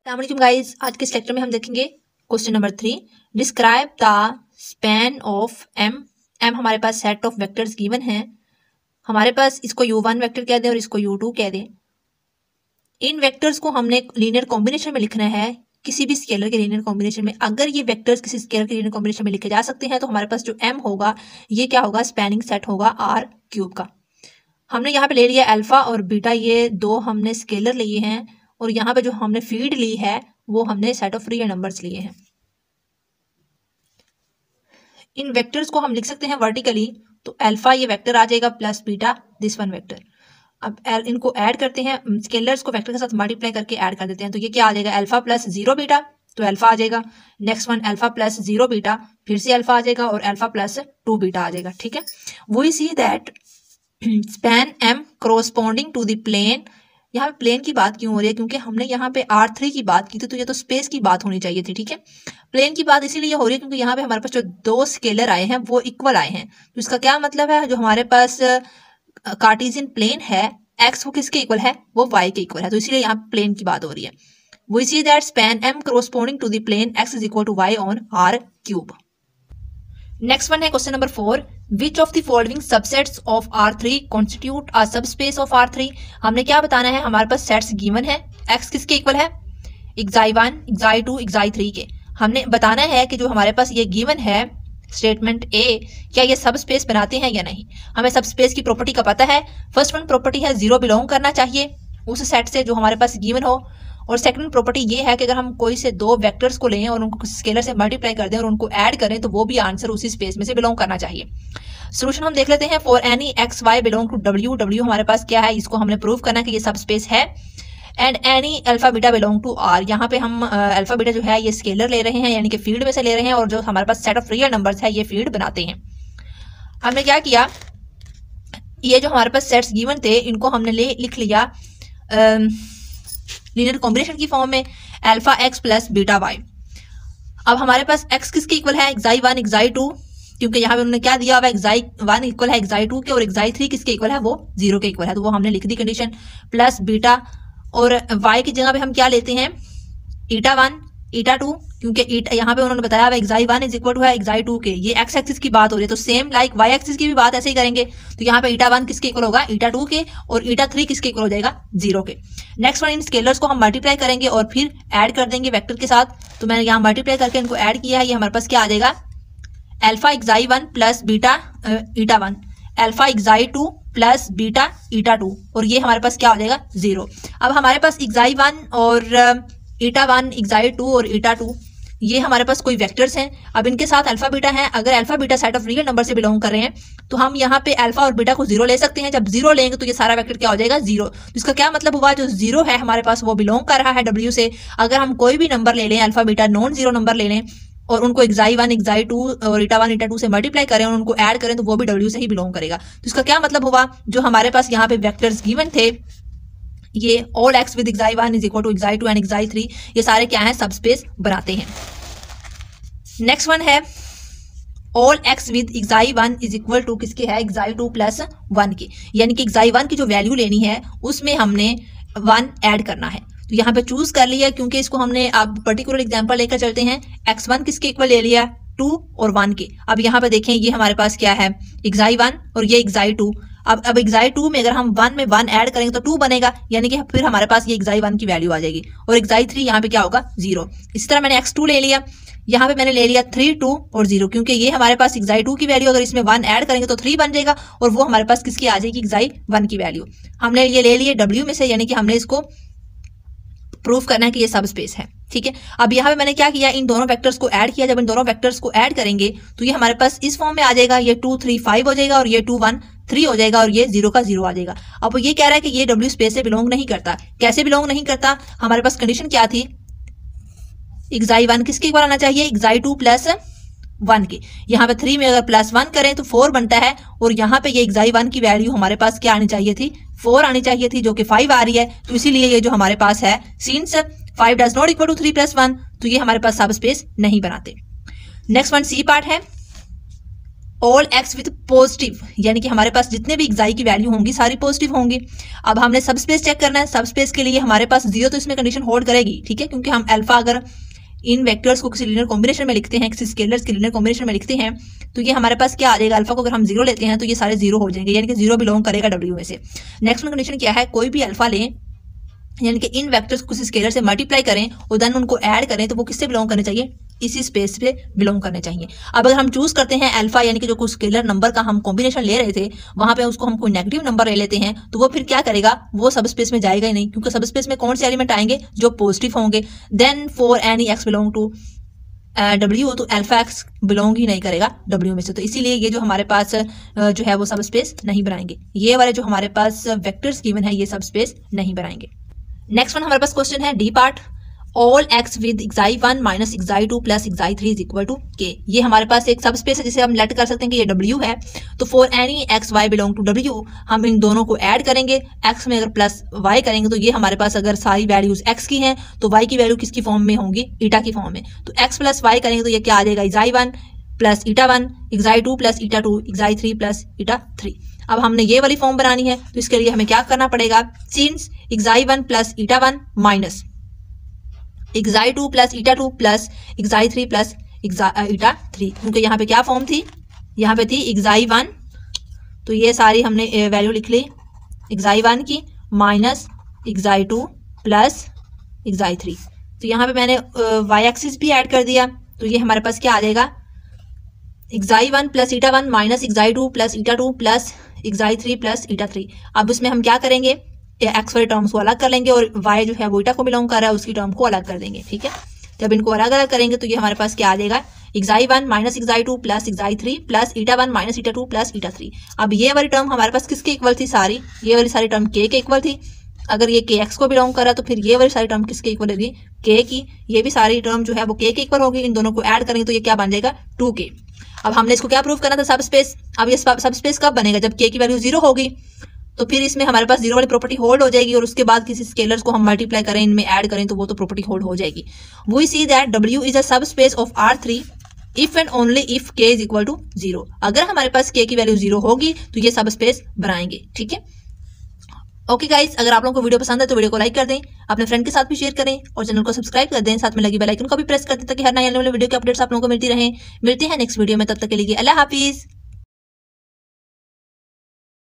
अस्सलामुअलैकुम गाइस, आज के इस लेक्चर में हम देखेंगे question number 3। Describe the span of M. M हमारे पास सेट ऑफ वेक्टर्स गिवन है। हमारे पास इसको u1 वेक्टर कह दें और इसको u2 कह दें। इन वेक्टर्स को हमने लीनियर कॉम्बिनेशन में लिखना है, किसी भी स्केलर के लीनियर कॉम्बिनेशन में। अगर ये वेक्टर्स किसी स्केलर के लीनियर कॉम्बिनेशन में लिखे जा सकते हैं तो हमारे पास जो m होगा ये क्या होगा, स्पैनिंग सेट होगा r³ का। हमने यहाँ पे ले लिया अल्फा और बीटा, ये दो हमने स्केलर लिए हैं, और यहाँ पे जो हमने फील्ड ली है वो हमने सेट ऑफ रियल नंबर्स लिए हैं। इन वेक्टर्स को हम लिख सकते हैं वर्टिकली, तो अल्फा ये वेक्टर आ जाएगा plus beta this one vector. अब इनको ऐड करते हैं, स्केलर्स को वेक्टर के साथ मल्टीप्लाई करके ऐड कर देते हैं, तो ये क्या आ जाएगा, अल्फा प्लस 0 बीटा, तो अल्फा आ जाएगा। Next one alpha plus 0 beta, फिर से अल्फा आ जाएगा, और अल्फा प्लस 2 बीटा आ जाएगा। ठीक है, we see that span M corresponding to the plane. यहाँ पे प्लेन की बात क्यों हो रही है, क्योंकि हमने यहाँ पे R3 की बात की थी, तो ये तो स्पेस की बात होनी चाहिए थी। ठीक है, प्लेन की बात इसीलिए हो रही है क्योंकि यहाँ पे हमारे पास जो दो स्केलर आए हैं वो इक्वल आए हैं। तो इसका क्या मतलब है, जो हमारे पास कार्टेशियन प्लेन है एक्स वो किसके इक्वल है, वो वाई के इक्वल है, तो इसीलिए यहाँ प्लेन की बात हो रही है। We see that span M corresponding to the plane X is equal to Y on R³। Next one है question number 4। Which of the following subsets of R3 constitute a subspace of R3। हमने क्या बताना है, हमारे पास sets given है, x किसके equal है, xi1 xi2 xi3 के। हमने बताना है कि जो हमारे पास ये गिवन है स्टेटमेंट ए, क्या ये सब स्पेस बनाते हैं या नहीं। हमें सब स्पेस की प्रॉपर्टी का पता है। फर्स्ट वन प्रॉपर्टी है 0 बिलोंग करना चाहिए उस सेट से जो हमारे पास गिवन हो, और सेकंड प्रॉपर्टी ये है कि अगर हम कोई से दो वेक्टर्स को लें और उनको स्केलर से मल्टीप्लाई कर दें और उनको ऐड करें तो वो भी आंसर उसी स्पेस में से बिलोंग करना चाहिए। सोल्यूशन हम देख लेते हैं। For any X Y belong to W, W हमारे पास क्या है, इसको हमने प्रूव करना है कि ये सब स्पेस है। And any alpha beta belong to R, यहाँ पे हम अल्फा बीटा जो है ये स्केलर ले रहे हैं, यानी कि फील्ड में से ले रहे हैं, और जो हमारे पास सेट ऑफ रियल नंबर्स है ये फील्ड बनाते हैं। हमने क्या किया, ये जो हमारे पास सेट्स गिवन थे इनको हमने लिख लिया लीनियर कॉम्बिनेशन की फॉर्म में, alpha X plus beta Y. अब हमारे पास एक्स किसके इक्वल है, xi1 xi2, क्योंकि यहाँ पे उन्होंने क्या दिया हुआ है, xi1 इक्वल है xi2 के, और xi3 किसके इक्वल है, वो 0 के इक्वल है, तो वो हमने लिख दी कंडीशन। प्लस बीटा, और y की जगह पे हम क्या लेते हैं, eta1 eta2, क्योंकि यहाँ पे उन्होंने बताया हुआ xi1 इज इक्वल टू है xi2 के, ये x एक्सिस की बात हो रही है, तो सेम लाइक y एक्सिस की भी बात ऐसे ही करेंगे। तो यहाँ पे eta1 किसके इक्वल होगा, eta2 के, और eta3 किसके इक्वल हो जाएगा, 0 के। नेक्स्ट वन, इन स्केलर्स को हम मल्टीप्लाई करेंगे और फिर ऐड कर देंगे वेक्टर के साथ, तो मैंने यहाँ मल्टीप्लाई करके इनको ऐड किया है, ये हमारे पास क्या आ जाएगा, alpha xi1 plus beta eta1, alpha xi2 plus beta eta2, और ये हमारे पास क्या हो जाएगा, 0। अब हमारे पास xi1 और eta1 xi2 और eta2 ये हमारे पास कोई वेक्टर्स हैं। अब इनके साथ अल्फा बीटा है, अगर alpha beta set of real number से बिलोंग कर रहे हैं तो हम यहाँ पे अल्फा और बीटा को 0 ले सकते हैं। जब 0 लेंगे तो ये सारा वेक्टर क्या हो जाएगा, 0। तो इसका क्या मतलब हुआ, जो 0 है हमारे पास वो बिलोंग कर रहा है W से। अगर हम कोई भी नंबर ले लें, अल्फा बीटा नॉन 0 नंबर ले लें, और उनको xi1 xi2 और eta1 eta2 से मल्टीप्लाई करें और उनको ऐड करें, तो वो भी W से ही बिलोंग करेगा। तो इसका क्या मतलब हुआ, जो हमारे पास यहाँ पे वेक्टर्स गिवन थे, ये all X with xi1 is equal to xi2 and xi3, ये सारे क्या हैं, सब स्पेस बनाते हैं। नेक्स्ट वन है all X with xi1 is equal to किसके है, xi2 प्लस 1 के, यानी कि xi1 की जो वैल्यू लेनी है उसमें हमने 1 ऐड करना है। तो यहाँ पे चूज कर लिया, क्योंकि इसको हमने अब पर्टिकुलर एग्जांपल लेकर चलते हैं। x1 किसके इक्वल ले लिया, 2 और 1 के। अब यहाँ पे देखें, ये हमारे पास क्या है, xi1 और ये xi2। अब xi2 में अगर हम 1 में 1 ऐड करेंगे तो 2 बनेगा, यानी कि फिर हमारे पास ये xi1 की वैल्यू आ जाएगी, और xi3 यहाँ पे क्या होगा, 0। इसी तरह मैंने x2 ले लिया, यहाँ पे मैंने ले लिया 3 2 और 0, क्योंकि ये हमारे पास xi2 की वैल्यू अगर इसमें 1 ऐड करेंगे तो 3 बन जाएगा, और वो हमारे पास किसकी आ जाएगी, xi1 की वैल्यू। हमने ये ले लिए W में से, यानी कि हमने इसको प्रूफ करना है कि ये सब स्पेस है। ठीक है, अब यहाँ पे मैंने क्या किया, इन दोनों वेक्टर्स को ऐड किया। जब इन दोनों वेक्टर्स को ऐड करेंगे तो ये हमारे पास इस फॉर्म में आ जाएगा, ये 2 3 5 हो जाएगा, और ये 2 1 3 हो जाएगा, और ये 0 का 0 आ जाएगा। अब ये कह रहा है कि ये W स्पेस से बिलोंग नहीं करता। कैसे बिलोंग नहीं करता, हमारे पास कंडीशन क्या थी, xi1 किसके इक्वल आना चाहिए, xi2 प्लस 1 के। यहाँ पे 3 में अगर प्लस 1 करें तो 4 बनता है, और यहाँ पे ये xi1 की वैल्यू हमारे पास क्या आनी चाहिए थी, 4 आनी चाहिए थी, जो कि 5 आ रही है। तो इसीलिए ये जो हमारे पास है, since 5 does not equal to 3 plus 1, तो ये हमारे पास सब स्पेस नहीं बनाते। नेक्स्ट वन सी पार्ट है, ऑल एक्स विद पॉजिटिव, यानी कि हमारे पास जितने भी xi की वैल्यू होंगी सारी पॉजिटिव होंगी। अब हमने सब स्पेस चेक करना है। सब स्पेस के लिए हमारे पास 0 तो इसमें कंडीशन होल्ड करेगी, ठीक है, क्योंकि हम अल्फा अगर इन वेक्टर्स को किसी लीनियर कॉम्बिनेशन में लिखते हैं, किसी स्केलर्स के लीनियर कॉम्बिनेशन में लिखते हैं, तो ये हमारे पास क्या आ जाएगा, अल्फा को अगर हम 0 लेते हैं तो ये सारे 0 हो जाएंगे, यानी कि 0 बिलोंग करेगा W में से। नेक्स्ट कंडीशन क्या है, कोई भी अल्फा लें, यानी कि इन वेक्टर्स को किसी स्केलर से मल्टीप्लाई करें और देन उनको ऐड करें, तो वो किससे बिलोंग करने चाहिए, इसी स्पेस पे बिलोंग करने चाहिए। अब अगर हम चूज करते हैं अल्फा, यानी कि जो कुछ स्केलर नंबर का हम कॉम्बिनेशन ले रहे थे, वहां पे उसको हम कोई नेगेटिव नंबर ले लेते हैं, तो वो फिर क्या करेगा, वो सब स्पेस में जाएगा ही नहीं, क्योंकि सब स्पेस में कौन से एलिमेंट आएंगे, जो पॉजिटिव होंगे। Then for any X belong to W, तो अल्फा एक्स बिलोंग ही नहीं करेगा W में से, तो इसीलिए ये जो हमारे पास जो है वो सब स्पेस नहीं बनाएंगे। ये वाले जो हमारे पास वेक्टर्स गिवन है ये सब स्पेस नहीं बनाएंगे। नेक्स्ट वन हमारे पास क्वेश्चन है D part, all X with xi1 minus xi2 plus xi3 is equal to k। ये हमारे पास एक सब स्पेस है जिसे हम लेट कर सकते हैं कि ये W है, तो for any X Y belong to W हम इन दोनों को ऐड करेंगे। x में अगर प्लस y करेंगे तो ये हमारे पास अगर सारी वैल्यूज x की हैं तो y की वैल्यू किसकी फॉर्म में होंगी, ईटा की फॉर्म में, तो x प्लस y करेंगे तो ये क्या आ जाएगा, xi1 प्लस ईटा1, xi2 प्लस ईटा2, xi3 प्लस ईटा3। अब हमने ये वाली फॉर्म बनानी है, तो इसके लिए हमें क्या करना पड़ेगा, सिंस xi1 प्लस ईटा1 माइनस xi2 प्लस ईटा2 प्लस xi3 प्लस ईटा3, क्योंकि यहाँ पे क्या फॉर्म थी, यहाँ पे थी xi1, तो ये सारी हमने वैल्यू लिख ली xi1 की माइनस xi2 प्लस xi3, तो यहाँ पे मैंने y एक्सिस भी ऐड कर दिया, तो ये हमारे पास क्या आ जाएगा, xi1 प्लस ईटा1 माइनस xi2 प्लस ईटा2 प्लस xi3 प्लस ईटा3। अब उसमें हम क्या करेंगे, एक्स वाले टर्म्स को अलग कर लेंगे और y जो है वो ईटा को बिलोंग कर रहा है उसकी टर्म को अलग कर देंगे, ठीक है। जब इनको अलग अलग करेंगे तो ये हमारे पास क्या आ जाएगा, xi1 minus xi2 plus xi3 plus ईटा1 माइनस ईटा2 प्लस ईटा3। अब ये वाली टर्म हमारे पास किसके इक्वल थी, सारी ये वाली सारी टर्म k के इक्वल थी। अगर ये k x को बिलोंग कर रहा है तो फिर ये वाली सारी टर्म किसके इक्वल होगी, k की। ये भी सारी टर्म जो है वो k के इक्वल होगी, इन दोनों को ऐड करेंगे तो ये क्या बन जाएगा, 2k। अब हमने इसको क्या प्रूव करना था, सब स्पेस। अब ये सब स्पेस कब बनेगा, जब k की वैल्यू 0 होगी, तो फिर इसमें हमारे पास 0 वाली प्रॉपर्टी होल्ड हो जाएगी और उसके बाद किसी स्केलर्स को हम मल्टीप्लाई करें, इनमें ऐड करें, तो वो तो प्रॉपर्टी होल्ड हो जाएगी। We see that W is a subspace of R3 if and only if k is equal to 0। अगर हमारे पास k की वैल्यू 0 होगी तो ये सब स्पेस बनाएंगे, ठीक है। ओके गाइस, अगर आप लोगों को वीडियो पसंद है तो वीडियो को लाइक कर दें, अपने फ्रेंड के साथ भी शेयर करें और चैनल को सब्सक्राइब कर दें, साथ में लगी बेल आइकन को भी प्रेस कर दें ताकि हर नए आने वाले वीडियो के अपडेट्स आप लोगों को मिलती रहे। मिलते हैं नेक्स्ट वीडियो में, तब तक के लिए अल्लाह हाफिज।